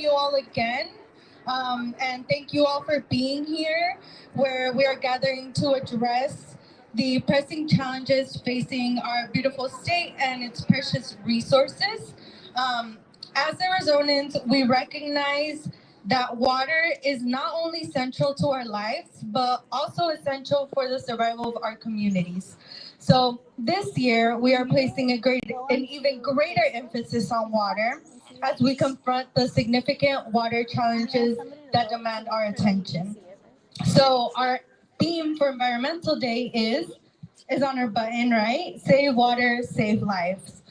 you all again. And thank you all for being here, where we are gathering to address the pressing challenges facing our beautiful state and its precious resources. As Arizonans, we recognize that water is not only central to our lives, but also essential for the survival of our communities. So this year, we are placing an even greater emphasis on water as we confront the significant water challenges that demand our attention. So our theme for Environmental Day is on our button, right? Save water, save lives.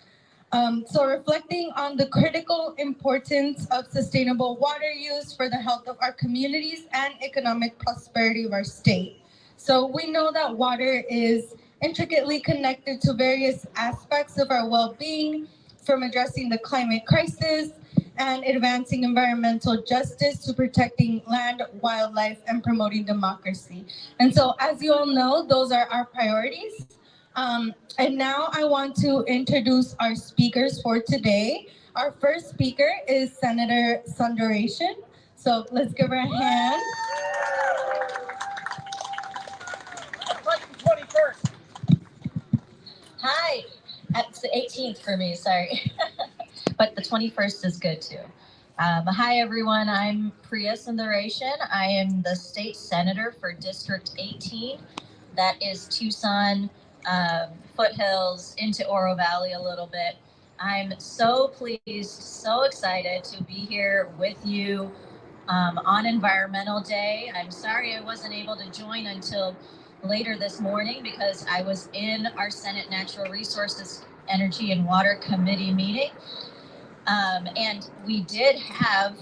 So reflecting on the critical importance of sustainable water use for the health of our communities and economic prosperity of our state. So we know that water is intricately connected to various aspects of our well-being, from addressing the climate crisis and advancing environmental justice to protecting land, wildlife, and promoting democracy. And so, as you all know, those are our priorities. And now I want to introduce our speakers for today. Our first speaker is Senator Sundaration. So let's give her a hand. Hi, it's the 18th for me, sorry. But the 21st is good too. Hi everyone, I'm Priya Sundaration. I am the state senator for District 18. That is Tucson, foothills into Oro Valley a little bit. I'm so pleased, so excited to be here with you on Environmental Day. I'm sorry I wasn't able to join until later this morning because I was in our Senate Natural Resources, Energy and Water Committee meeting. And we did have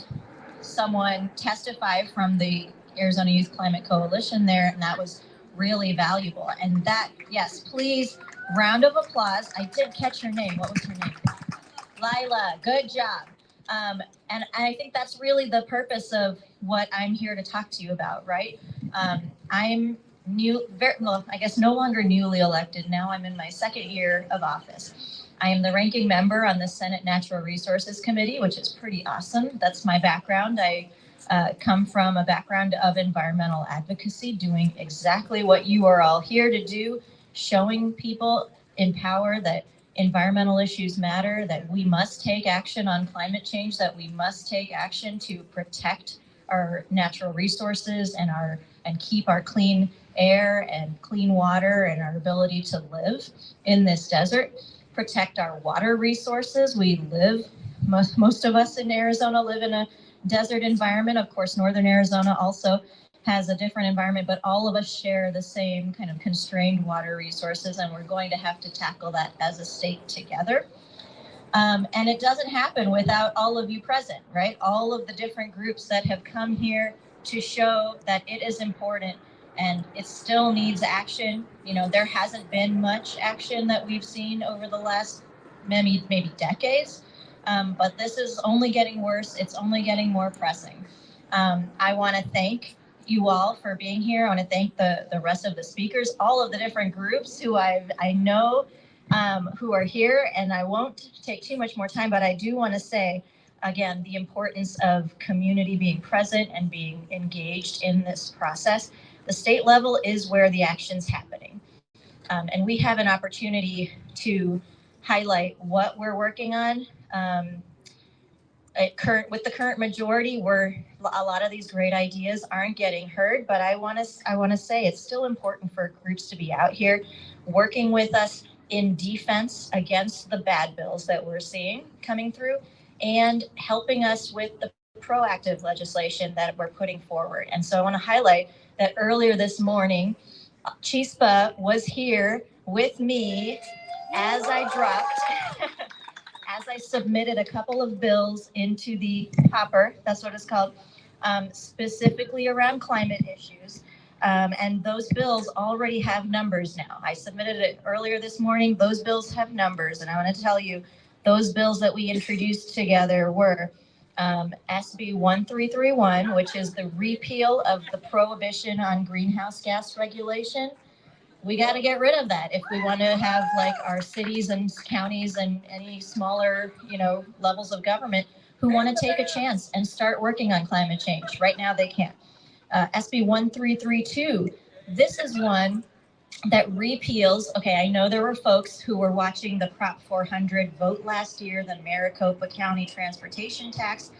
someone testify from the Arizona Youth Climate Coalition there, and that was really valuable. And that, yes, please, round of applause. I did catch her name. What was her name? Lila, good job. And I think that's really the purpose of what I'm here to talk to you about, right? I'm I guess no longer newly elected. Now I'm in my second year of office. I am the ranking member on the Senate Natural Resources Committee, which is pretty awesome. That's my background. I come from a background of environmental advocacy, doing exactly what you are all here to do, showing people in power that environmental issues matter, that we must take action on climate change, that we must take action to protect our natural resources and keep our clean air and clean water and our ability to live in this desert, protect our water resources. We live, most of us in Arizona live in a desert environment. Of course, Northern Arizona also has a different environment, but all of us share the same kind of constrained water resources, and we're going to have to tackle that as a state together. And it doesn't happen without all of you present, right? All of the different groups that have come here to show that it is important and it still needs action. You know, there hasn't been much action that we've seen over the last maybe decades, but this is only getting worse. It's only getting more pressing. I want to thank you all for being here. I want to thank the rest of the speakers, all of the different groups who I know who are here, and I won't take too much more time, but I do want to say, again, the importance of community being present and being engaged in this process. The state level is where the action's happening. And we have an opportunity to highlight what we're working on. With the current majority, a lot of these great ideas aren't getting heard, but I want to say it's still important for groups to be out here working with us in defense against the bad bills that we're seeing coming through and helping us with the proactive legislation that we're putting forward. And so I want to highlight that earlier this morning, Chispa was here with me as I submitted a couple of bills into the hopper, that's what it's called, specifically around climate issues. And those bills already have numbers now. I submitted it earlier this morning. Those bills have numbers. And I want to tell you, those bills that we introduced together were SB 1331, which is the repeal of the prohibition on greenhouse gas regulation. We got to get rid of that if we want to have like our cities and counties and any smaller, levels of government who want to take a chance and start working on climate change. Right now they can't. SB 1332, this is one that repeals, okay, I know there were folks who were watching the Prop 400 vote last year, the Maricopa County transportation tax.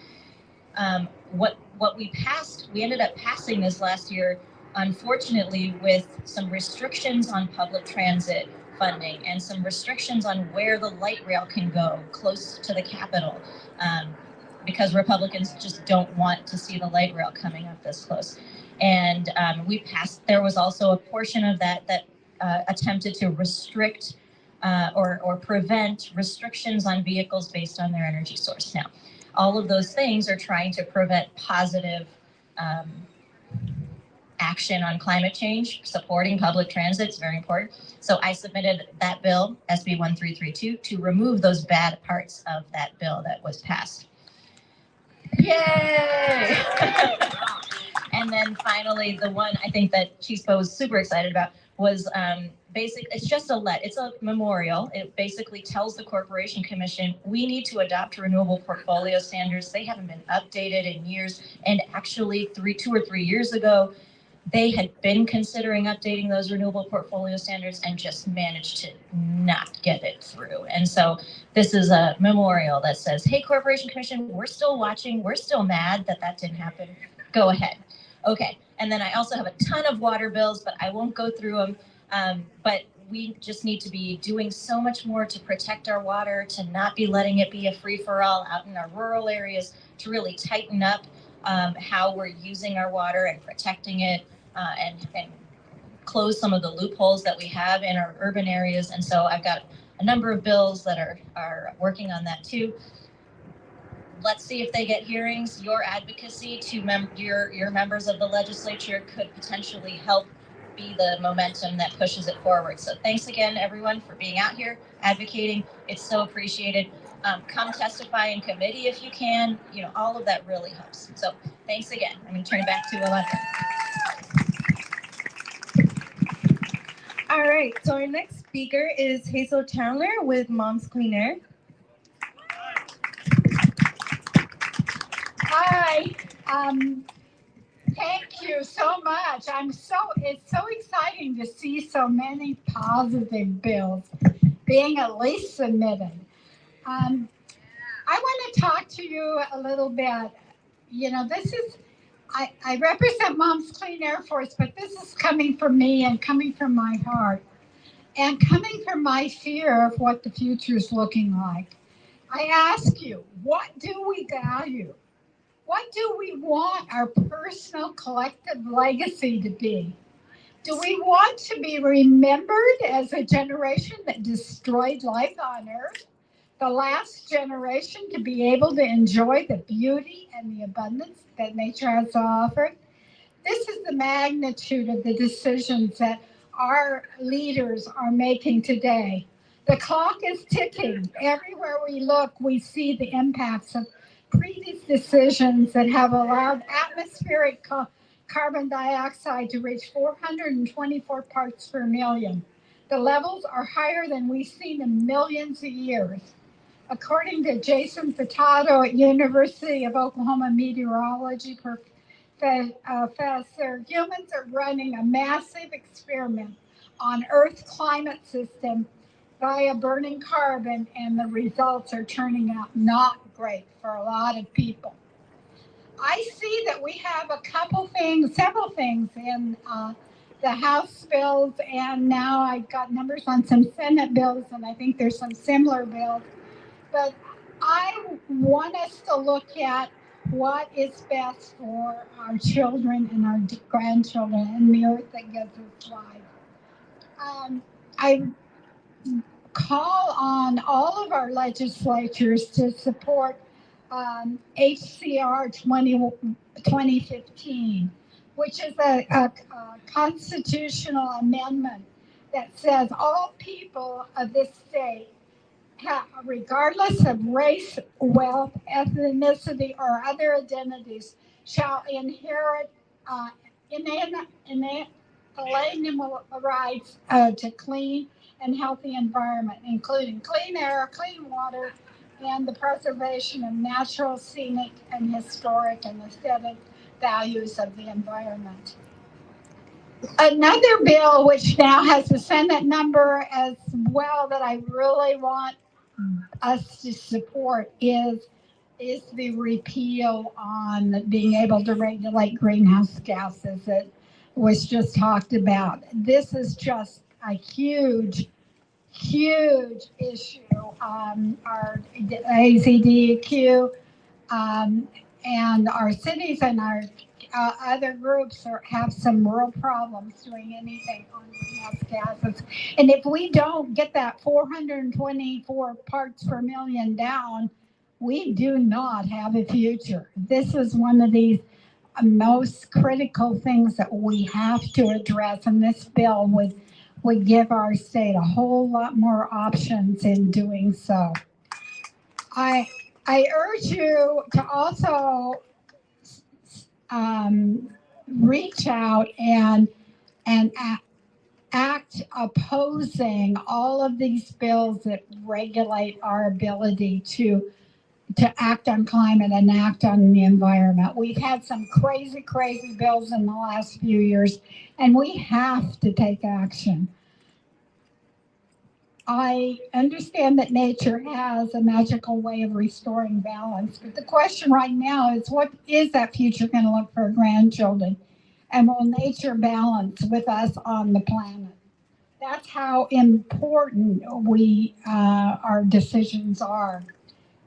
What we passed, we ended up passing this last year, unfortunately, with some restrictions on public transit funding and some restrictions on where the light rail can go close to the Capitol, because Republicans just don't want to see the light rail coming up this close. And we passed, there was also a portion of that attempted to restrict or prevent restrictions on vehicles based on their energy source. Now, all of those things are trying to prevent positive action on climate change. Supporting public transit is very important. So I submitted that bill, SB 1332, to remove those bad parts of that bill that was passed. Yay! And then finally, the one I think that Chispa was super excited about was it's just it's a memorial. It basically tells the Corporation Commission, we need to adopt renewable portfolio standards. They haven't been updated in years. And actually 2 or 3 years ago, they had been considering updating those renewable portfolio standards and just managed to not get it through. And so this is a memorial that says, hey, Corporation Commission, we're still watching. We're still mad that that didn't happen. Go ahead. Okay. And then I also have a ton of water bills, but I won't go through them. But we just need to be doing so much more to protect our water, to not be letting it be a free-for-all out in our rural areas, to really tighten up how we're using our water and protecting it, and close some of the loopholes that we have in our urban areas. And so I've got a number of bills that are working on that too. Let's see if they get hearings. Your advocacy to your members of the legislature could potentially help be the momentum that pushes it forward. So thanks again, everyone, for being out here advocating. It's so appreciated. Come testify in committee if you can. You know, all of that really helps. So thanks again. I'm going to turn it back to Alondra. All right, so our next speaker is Hazel Chandler with Moms Clean Air. Hi, thank you so much. It's so exciting to see so many positive bills being at least submitted. I want to talk to you a little bit. You know, I represent Moms Clean Air Force, but this is coming from me and coming from my heart and coming from my fear of what the future is looking like. I ask you, what do we value? What do we want our personal collective legacy to be? Do we want to be remembered as a generation that destroyed life on Earth? The last generation to be able to enjoy the beauty and the abundance that nature has to offer? This is the magnitude of the decisions that our leaders are making today. The clock is ticking. Everywhere we look, we see the impacts of previous decisions that have allowed atmospheric carbon dioxide to reach 424 parts per million. The levels are higher than we've seen in millions of years. According to Jason Furtado at University of Oklahoma meteorology professor, humans are running a massive experiment on Earth's climate system via burning carbon, and the results are turning out not great for a lot of people. I see that we have several things in the House bills, and now I've got numbers on some Senate bills, and I think there's some similar bills. But I want us to look at what is best for our children and our grandchildren and the earth that gives us life. I call on all of our legislatures to support HCR 2015, which is a constitutional amendment that says all people of this state, regardless of race, wealth, ethnicity, or other identities, shall inherit inalienable rights to clean and healthy environment, including clean air, clean water, and the preservation of natural, scenic, and historic and aesthetic values of the environment. Another bill, which now has a Senate number as well, that I really want us to support is the repeal on being able to regulate greenhouse gases that was just talked about. This is just a huge issue. Our AZDQ and our cities and our other groups have some real problems doing anything on greenhouse gases. And if we don't get that 424 parts per million down, we do not have a future. This is one of these most critical things that we have to address, and this bill would give our state a whole lot more options in doing so. I urge you to also reach out and act opposing all of these bills that regulate our ability to act on climate and act on the environment. We've had some crazy bills in the last few years, and we have to take action. I understand that nature has a magical way of restoring balance, but the question right now is, what is that future going to look for our grandchildren? And will nature balance with us on the planet? That's how important our decisions are.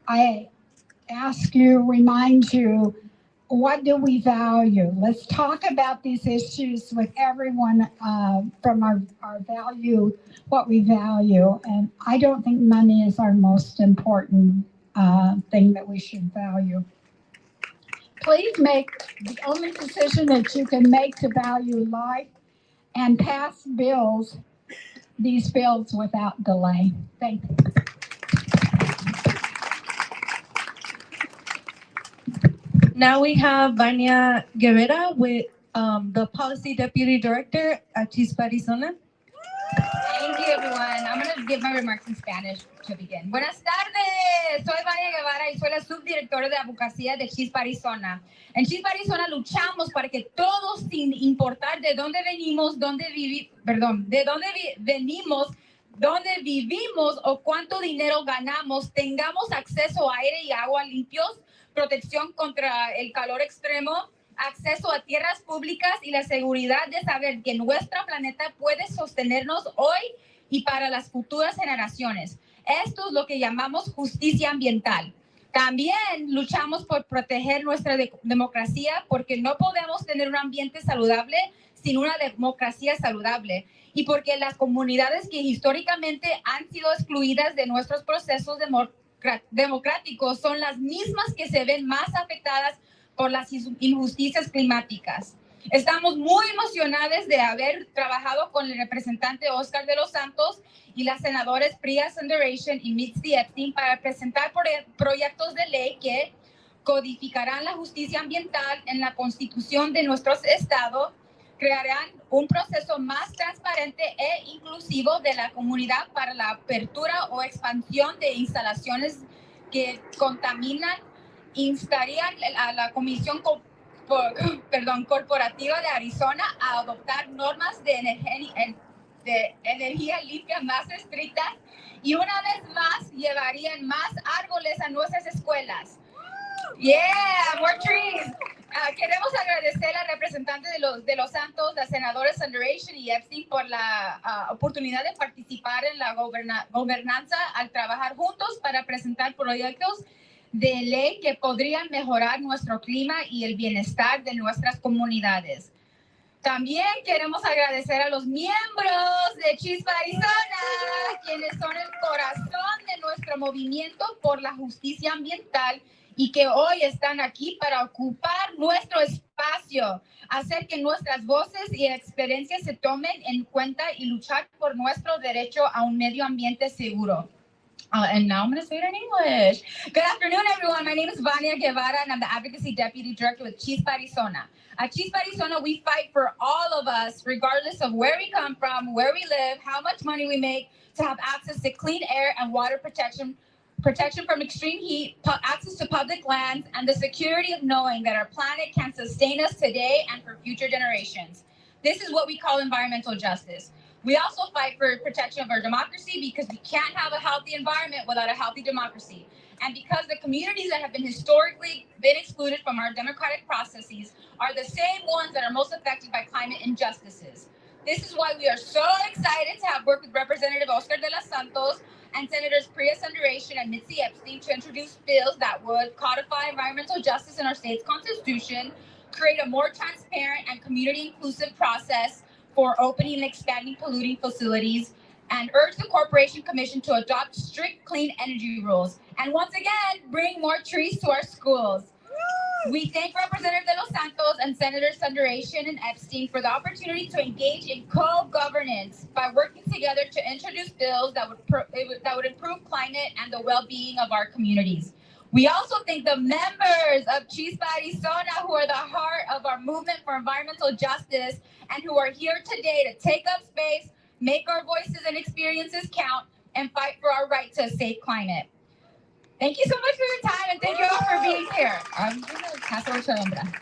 I ask you, remind you, what do we value? Let's talk about these issues with everyone from our value, what we value. And I don't think money is our most important thing that we should value. Please make the only decision that you can make to value life and pass these bills without delay. Thank you. Now we have Vania Guevara with the Policy Deputy Director at Chispa, Arizona. Thank you, everyone. I'm going to give my remarks in Spanish to begin. Buenas tardes. Soy Vania Guevara y soy la subdirectora de abogacía de Chispa, Arizona. En Chispa, Arizona luchamos para que todos, sin importar de dónde venimos, dónde vivimos o cuánto dinero ganamos, tengamos acceso a aire y agua limpios, protección contra el calor extremo, acceso a tierras públicas y la seguridad de saber que nuestro planeta puede sostenernos hoy y para las futuras generaciones. Esto es lo que llamamos justicia ambiental. También luchamos por proteger nuestra democracia, porque no podemos tener un ambiente saludable sin una democracia saludable, y porque las comunidades que históricamente han sido excluidas de nuestros procesos democráticos son las mismas que se ven más afectadas por las injusticias climáticas. Estamos muy emocionados de haber trabajado con el representante Oscar de los Santos y las senadoras Priya Sundaresan y MST Thursday para presentar proyectos de ley que codificarán la justicia ambiental en la Constitución de nuestros estados, crearán un proceso más transparente e inclusivo de la comunidad para la apertura o expansión de instalaciones que contaminan, instarían a la Comisión Corporativa de Arizona a adoptar normas de energía limpia más estrictas, y una vez más llevarían más árboles a nuestras escuelas. Yeah, more trees. Queremos agradecer al representante de los Santos, la senadora Sundaresan y Epstein, por la oportunidad de participar en la gobernanza al trabajar juntos para presentar proyectos de ley que podrían mejorar nuestro clima y el bienestar de nuestras comunidades. También queremos agradecer a los miembros de Chispa, Arizona, quienes son el corazón de nuestro movimiento por la justicia ambiental y que hoy están aquí para ocupar nuestro espacio, hacer que nuestras voces y experiencias se tomen en cuenta y luchar por nuestro derecho a un medio ambiente seguro. And now I'm going to say it in English. Good afternoon, everyone. My name is Vania Guevara, and I'm the Advocacy Deputy Director with Chispa, Arizona. At Chispa, Arizona, we fight for all of us, regardless of where we come from, where we live, how much money we make, to have access to clean air and water protection protection from extreme heat, access to public lands, and the security of knowing that our planet can sustain us today and for future generations. This is what we call environmental justice. We also fight for protection of our democracy because we can't have a healthy environment without a healthy democracy. And because the communities that have been historically excluded from our democratic processes are the same ones that are most affected by climate injustices. This is why we are so excited to have worked with Representative Oscar de los Santos and Senators Priya Sundaresan and Mitzi Epstein to introduce bills that would codify environmental justice in our state's constitution, create a more transparent and community-inclusive process for opening and expanding polluting facilities, and urge the Corporation Commission to adopt strict clean energy rules. And once again, bring more trees to our schools. We thank Representative de los Santos and Senators Sundaresan and Epstein for the opportunity to engage in co-governance by working together to introduce bills that would improve climate and the well-being of our communities. We also thank the members of Chispa Arizona, who are the heart of our movement for environmental justice and who are here today to take up space, make our voices and experiences count, and fight for our right to a safe climate. Thank you so much for your time, and thank you all for being here. I'm going to pass over to Umbra.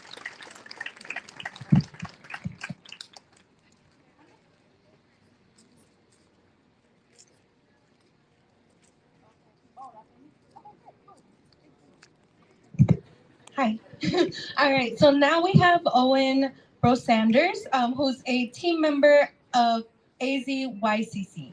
Hi. All right, so now we have Owen Bro-Sanders, who's a team member of AZYCC.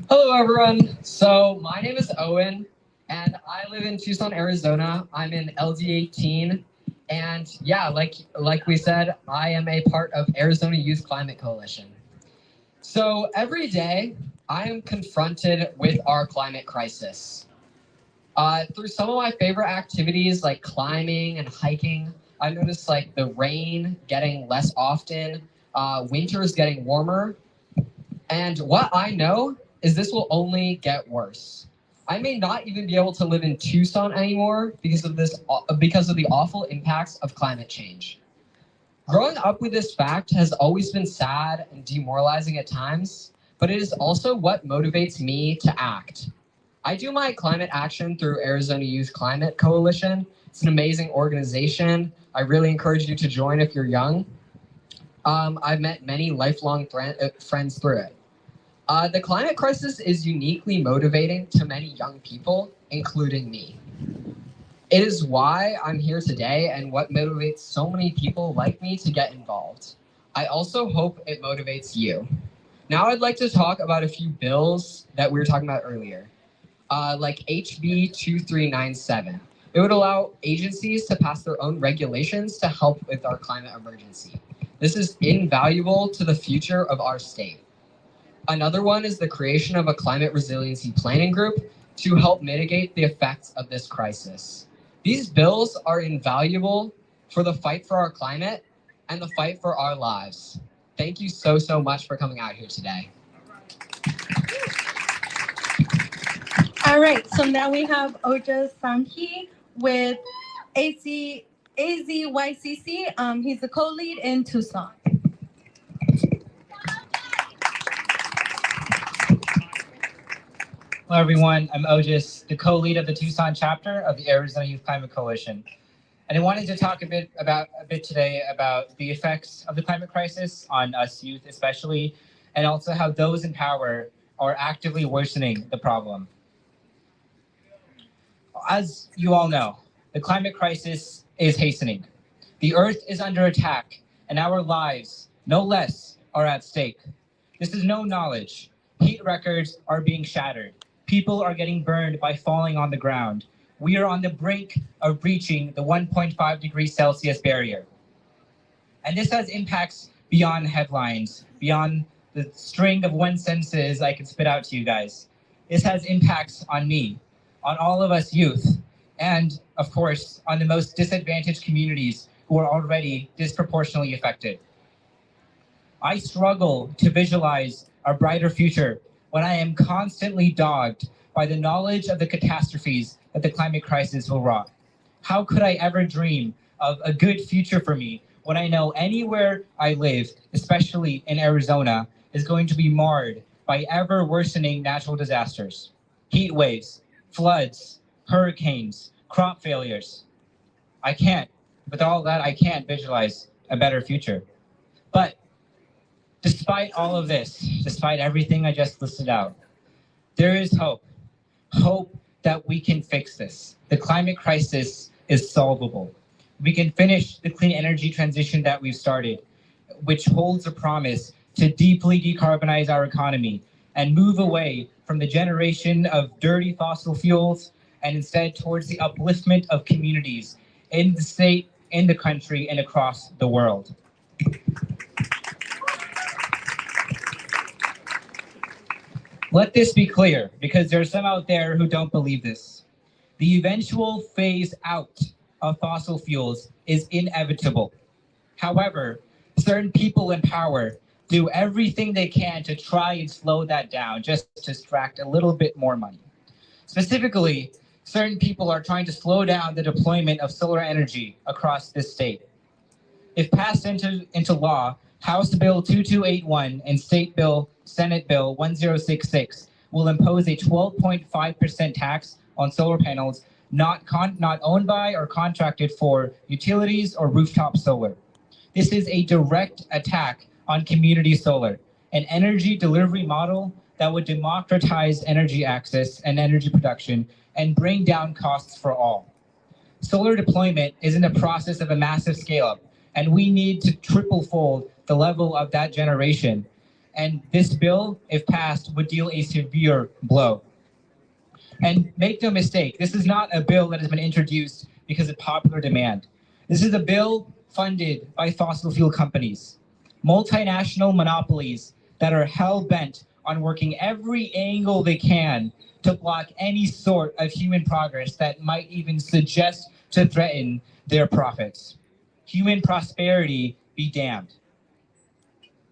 Hello, everyone. So my name is Owen, and I live in Tucson, Arizona. I'm in LD18, and yeah, like we said, I am a part of Arizona Youth Climate Coalition. So every day, I am confronted with our climate crisis. Through some of my favorite activities like climbing and hiking, I noticed like the rain getting less often, winters getting warmer, and what I know is this will only get worse. I may not even be able to live in Tucson anymore because of the awful impacts of climate change. Growing up with this fact has always been sad and demoralizing at times, but it is also what motivates me to act. I do my climate action through Arizona Youth Climate Coalition. It's an amazing organization. I really encourage you to join if you're young. I've met many lifelong friends through it. The climate crisis is uniquely motivating to many young people, including me. It is why I'm here today and what motivates so many people like me to get involved. I also hope it motivates you. Now I'd like to talk about a few bills that we were talking about earlier, like HB 2397. It would allow agencies to pass their own regulations to help with our climate emergency. This is invaluable to the future of our state. Another one is the creation of a climate resiliency planning group to help mitigate the effects of this crisis. These bills are invaluable for the fight for our climate and the fight for our lives. Thank you so much for coming out here today. All right, so now we have Oja Samhi with AZYCC. He's the co-lead in Tucson. Hello, everyone. I'm Otis, the co-lead of the Tucson chapter of the Arizona Youth Climate Coalition. And I wanted to talk a bit today about the effects of the climate crisis on us youth especially, and also how those in power are actively worsening the problem. As you all know, the climate crisis is hastening. The Earth is under attack, and our lives, no less, are at stake. This is no knowledge. Heat records are being shattered. People are getting burned by falling on the ground. We are on the brink of breaching the 1.5 degrees Celsius barrier. And this has impacts beyond headlines, beyond the string of one sentences I can spit out to you guys. This has impacts on me, on all of us youth, and of course, on the most disadvantaged communities who are already disproportionately affected. I struggle to visualize a brighter future when I am constantly dogged by the knowledge of the catastrophes that the climate crisis will wrought. How could I ever dream of a good future for me when I know anywhere I live, especially in Arizona, is going to be marred by ever worsening natural disasters, heat waves, floods, hurricanes, crop failures. With all that, I can't visualize a better future. But despite all of this, despite everything I just listed out, there is hope. Hope that we can fix this. The climate crisis is solvable. We can finish the clean energy transition that we've started, which holds a promise to deeply decarbonize our economy and move away from the generation of dirty fossil fuels and instead towards the upliftment of communities in the state, in the country, and across the world. Let this be clear, because there are some out there who don't believe this. The eventual phase out of fossil fuels is inevitable. However, certain people in power do everything they can to try and slow that down, just to extract a little bit more money. Specifically, certain people are trying to slow down the deployment of solar energy across this state. If passed into law, House Bill 2281 and Senate Bill 1066 will impose a 12.5% tax on solar panels not owned by or contracted for utilities or rooftop solar. This is a direct attack on community solar, an energy delivery model that would democratize energy access and energy production and bring down costs for all. Solar deployment is in the process of a massive scale-up, and we need to triple-fold the level of that generation. And this bill, if passed, would deal a severe blow. And make no mistake, this is not a bill that has been introduced because of popular demand. This is a bill funded by fossil fuel companies, multinational monopolies that are hell-bent on working every angle they can to block any sort of human progress that might even suggest to threaten their profits. Human prosperity be damned.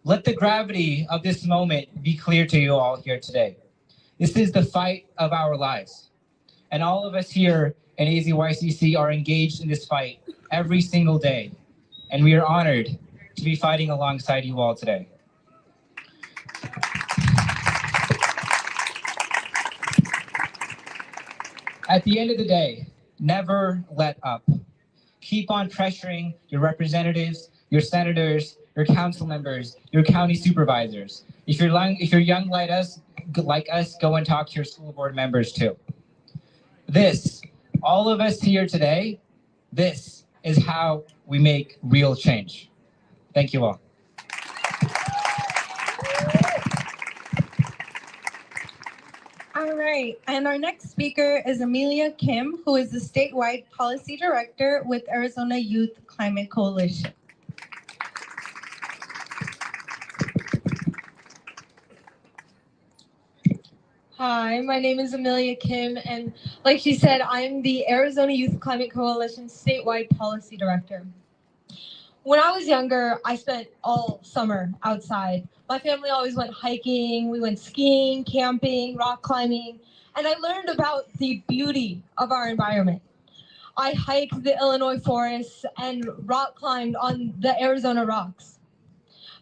Let the gravity of this moment be clear to you all here today. This is the fight of our lives. And all of us here in AZYCC are engaged in this fight every single day. And we are honored to be fighting alongside you all today. At the end of the day, never let up. Keep on pressuring your representatives, your senators, your council members, your county supervisors. If you're young like us, go and talk to your school board members too. All of us here today, this is how we make real change. Thank you all. All right, and our next speaker is Amelia Kim, who is the statewide policy director with Arizona Youth Climate Coalition. Hi, my name is Amelia Kim, and like she said, I'm the Arizona Youth Climate Coalition statewide policy director. When I was younger, I spent all summer outside. My family always went hiking, we went skiing, camping, rock climbing, and I learned about the beauty of our environment. I hiked the Illinois forests and rock climbed on the Arizona rocks.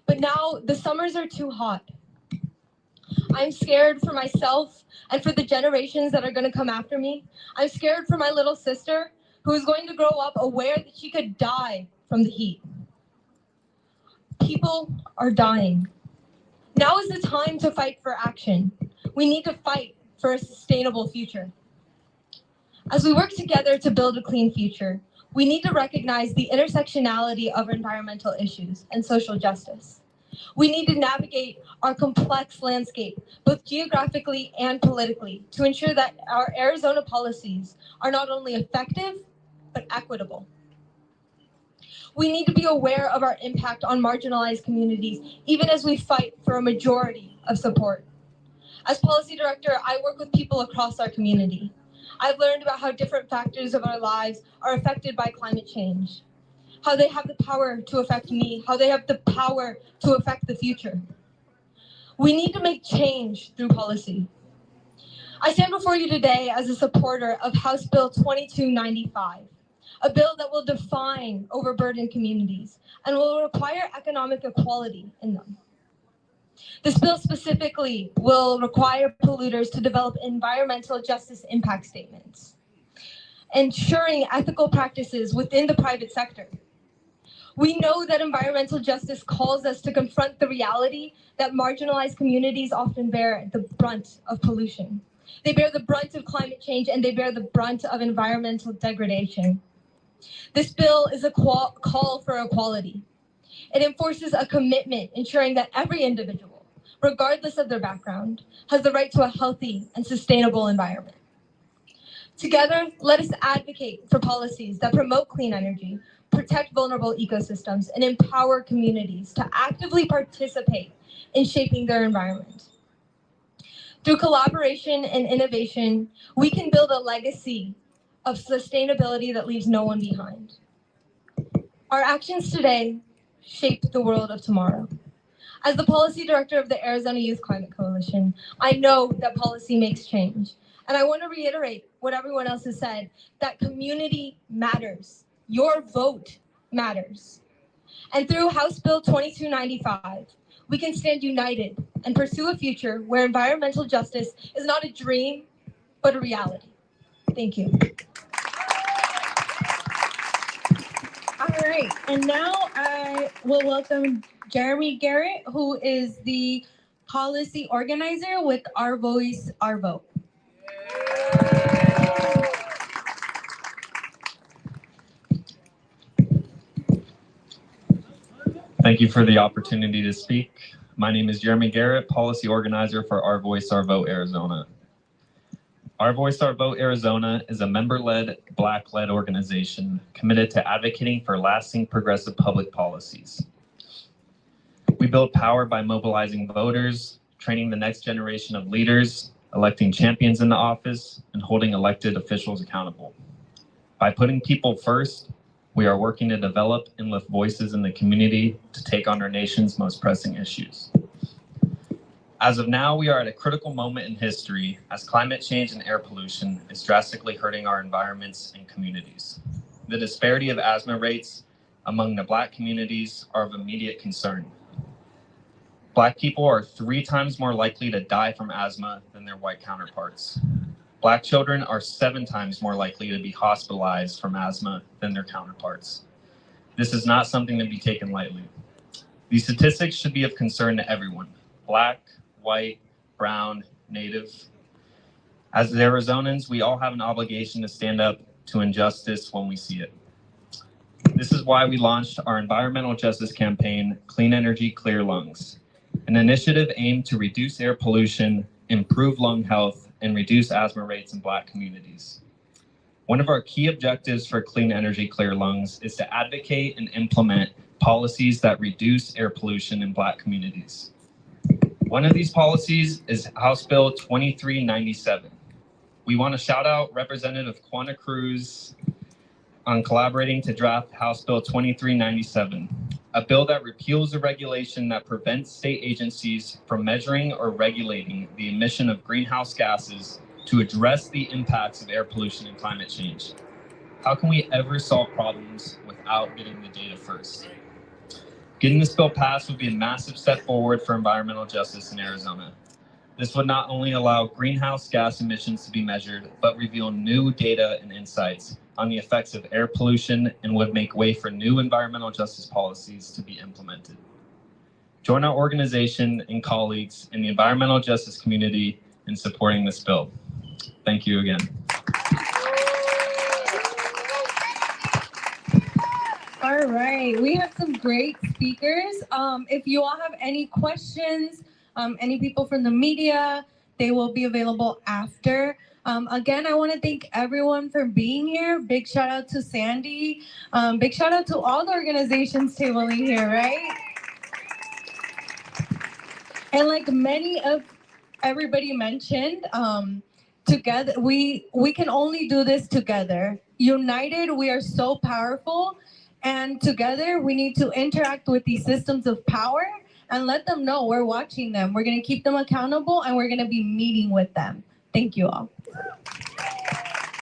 But now the summers are too hot. I'm scared for myself and for the generations that are going to come after me. I'm scared for my little sister who is going to grow up aware that she could die from the heat. People are dying. Now is the time to fight for action. We need to fight for a sustainable future. As we work together to build a clean future, we need to recognize the intersectionality of environmental issues and social justice. We need to navigate our complex landscape, both geographically and politically, to ensure that our Arizona policies are not only effective, but equitable. We need to be aware of our impact on marginalized communities, even as we fight for a majority of support. As policy director, I work with people across our community. I've learned about how different factors of our lives are affected by climate change, how they have the power to affect me, how they have the power to affect the future. We need to make change through policy. I stand before you today as a supporter of House Bill 2295, a bill that will define overburdened communities and will require economic equality in them. This bill specifically will require polluters to develop environmental justice impact statements, ensuring ethical practices within the private sector. We know that environmental justice calls us to confront the reality that marginalized communities often bear the brunt of pollution. They bear the brunt of climate change, and they bear the brunt of environmental degradation. This bill is a call for equality. It enforces a commitment ensuring that every individual, regardless of their background, has the right to a healthy and sustainable environment. Together, let us advocate for policies that promote clean energy, protect vulnerable ecosystems, and empower communities to actively participate in shaping their environment. Through collaboration and innovation, we can build a legacy of sustainability that leaves no one behind. Our actions today shape the world of tomorrow. As the policy director of the Arizona Youth Climate Coalition, I know that policy makes change. And I want to reiterate what everyone else has said, that community matters. Your vote matters. And through House Bill 2295, we can stand united and pursue a future where environmental justice is not a dream, but a reality. Thank you. All right, and now I will welcome Jeremy Garrett, who is the policy organizer with Our Voice, Our Vote. Thank you for the opportunity to speak. My name is Jeremy Garrett, policy organizer for Our Voice, Our Vote Arizona. Our Voice, Our Vote Arizona is a member-led, Black-led organization committed to advocating for lasting progressive public policies. We build power by mobilizing voters, training the next generation of leaders, electing champions into office, and holding elected officials accountable. By putting people first, we are working to develop and lift voices in the community to take on our nation's most pressing issues. As of now, we are at a critical moment in history as climate change and air pollution is drastically hurting our environments and communities. The disparity of asthma rates among the Black communities are of immediate concern. Black people are 3 times more likely to die from asthma than their white counterparts. Black children are 7 times more likely to be hospitalized from asthma than their counterparts. This is not something to be taken lightly. These statistics should be of concern to everyone, Black, white, brown, Native. As Arizonans, we all have an obligation to stand up to injustice when we see it. This is why we launched our environmental justice campaign, Clean Energy, Clear Lungs, an initiative aimed to reduce air pollution, improve lung health, and reduce asthma rates in Black communities. One of our key objectives for Clean Energy, Clear Lungs is to advocate and implement policies that reduce air pollution in Black communities. One of these policies is House Bill 2397. We want to shout out Representative Quanah Cruz on collaborating to draft House Bill 2397, a bill that repeals a regulation that prevents state agencies from measuring or regulating the emission of greenhouse gases to address the impacts of air pollution and climate change. How can we ever solve problems without getting the data first? Getting this bill passed would be a massive step forward for environmental justice in Arizona. This would not only allow greenhouse gas emissions to be measured, but reveal new data and insights on the effects of air pollution and would make way for new environmental justice policies to be implemented. Join our organization and colleagues in the environmental justice community in supporting this bill. Thank you again. All right, we have some great speakers. If you all have any questions, any people from the media, they will be available after. Again, I want to thank everyone for being here. Big shout out to Sandy. Big shout out to all the organizations tabling here, right? And like many of everybody mentioned, together, we can only do this together. United, we are so powerful. And together, we need to interact with these systems of power and let them know we're watching them. We're going to keep them accountable, and we're going to be meeting with them. Thank you all.